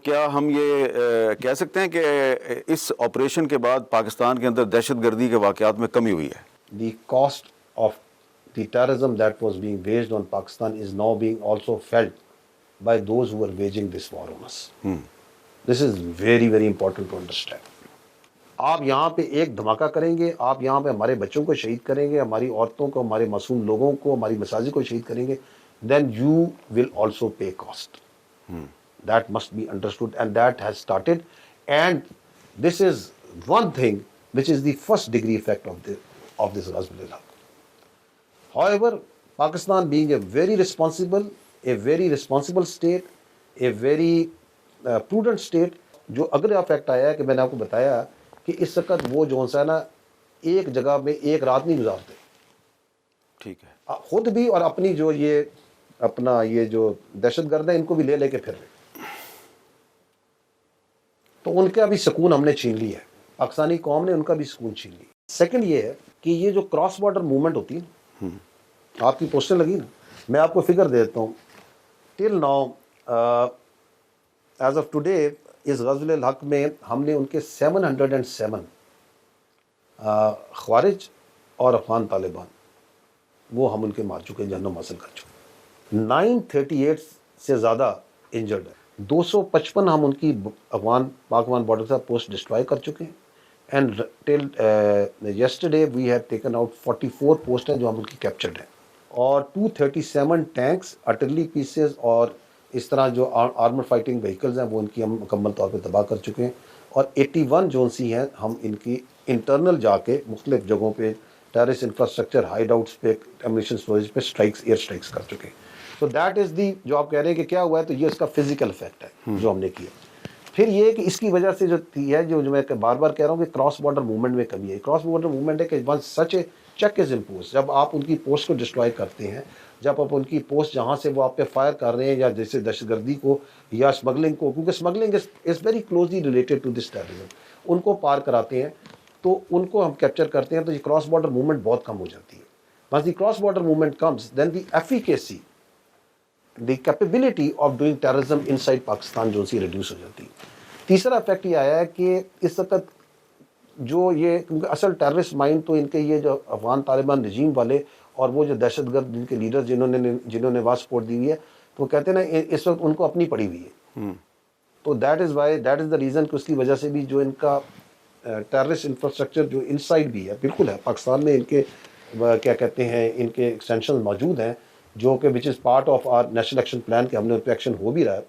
क्या हम ये कह सकते हैं कि इस ऑपरेशन के बाद पाकिस्तान के अंदर दहशतगर्दी के वाक़यात में कमी हुई है? The cost of the terrorism that was being waged on Pakistan is now being also felt by those who are waging this war on us. This is very, very important to understand. आप यहाँ पे एक धमाका करेंगे, आप यहाँ पे हमारे बच्चों को शहीद करेंगे, हमारी औरतों को, हमारे मासूम लोगों को, हमारी मसाजिद को शहीद करेंगे, then you will also pay cost. That must be understood, and that has started. And this is one thing which is the first degree effect of this Ghazwat al-Haq. However, Pakistan being a very responsible state, a very prudent state, जो अगला effect आया है कि मैंने आपको बताया कि इस वक्त वो जो सा ना एक जगह में एक रात नहीं गुजारते, ठीक है, खुद भी और अपनी जो ये अपना ये जो दहशतगर्द है इनको भी ले लेके फिर रहे, तो उनका भी सुकून हमने छीन लिया है, पाकिस्तानी कौम ने उनका भी सुकून छीन लिया। सेकंड ये है कि ये जो क्रॉस बॉर्डर मूवमेंट होती है, आपकी पोस्टर लगी ना, मैं आपको फिगर दे देता हूँ। Till now as of today इस ग़ज़वत अल-हक़ में हमने उनके 707 ख़वारिज और अफ़गान तालिबान वो हम उनके मार चुके, जहन्नुम हासिल कर चुके। 938 से ज़्यादा इंजर्ड है, 255 हम उनकी पाक अफ़गान बॉर्डर से पोस्ट डिस्ट्रॉय कर चुके हैं। And till yesterday we have taken out 44 post हैं जो हम उनकी कैप्चर्ड हैं, और 237 टैंक्स, आर्टिलरी पीसेस और इस तरह जो आर्मर फाइटिंग व्हीकल्स हैं वो इनकी हम मुकम्मल तौर पर तबाह कर चुके हैं। और 81 जोन सी हैं हम इनकी इंटरनल जाके मुख्तलिफ जगहों पे टेररिस्ट इंफ्रास्ट्रक्चर हाइड आउट्स पे एम्यूनिशन स्टोरेज पे स्ट्राइक्स, एयर स्ट्राइक्स कर चुके हैं। तो दैट इज़ दी जो आप कह रहे हैं कि क्या हुआ है, तो ये इसका फिजिकल इफेक्ट है जो हमने किया। फिर ये कि इसकी वजह से जो है, जो मैं बार बार कह रहा हूँ कि क्रॉस बॉर्डर मूवमेंट में कमी है। क्रॉस बॉर्डर मूवमेंट है कि once such a check is impose, जब आप उनकी पोस्ट को डिस्ट्रॉय करते हैं, जब आप उनकी पोस्ट जहाँ से वो आप पे फायर कर रहे हैं, या जैसे दहशतगर्दी को या स्मगलिंग को, क्योंकि smuggling is very closely related to this terrorism, उनको पार कराते हैं तो उनको हम कैप्चर करते हैं, तो ये क्रॉस बॉर्डर मूवमेंट बहुत कम हो जाती है। Once the cross border movement comes, then the efficacy, the capability of doing terrorism inside Pakistan जो सी रिड्यूस हो जाती है। तीसरा इफेक्ट ये आया है कि इस वक्त जो ये, क्योंकि असल टेररिस्ट माइंड तो इनके ये जो अफगान तालिबान रजीम वाले और वो जो दहशतगर्द इनके लीडर जिन्होंने वहाँ सपोर्ट दी हुई है, तो कहते हैं ना इस वक्त उनको अपनी पड़ी हुई है। तो दैट इज़ द रीज़न कि उसकी वजह से भी जो इनका टेररिस्ट इंफ्रास्ट्रक्चर जो इनसाइड भी है, बिल्कुल है पाकिस्तान में, इनके क्या कहते हैं, इनके एक्सटेंशन मौजूद हैं जो कि which is part of our national action plan के, हमने उन पर एक्शन हो भी रहा है।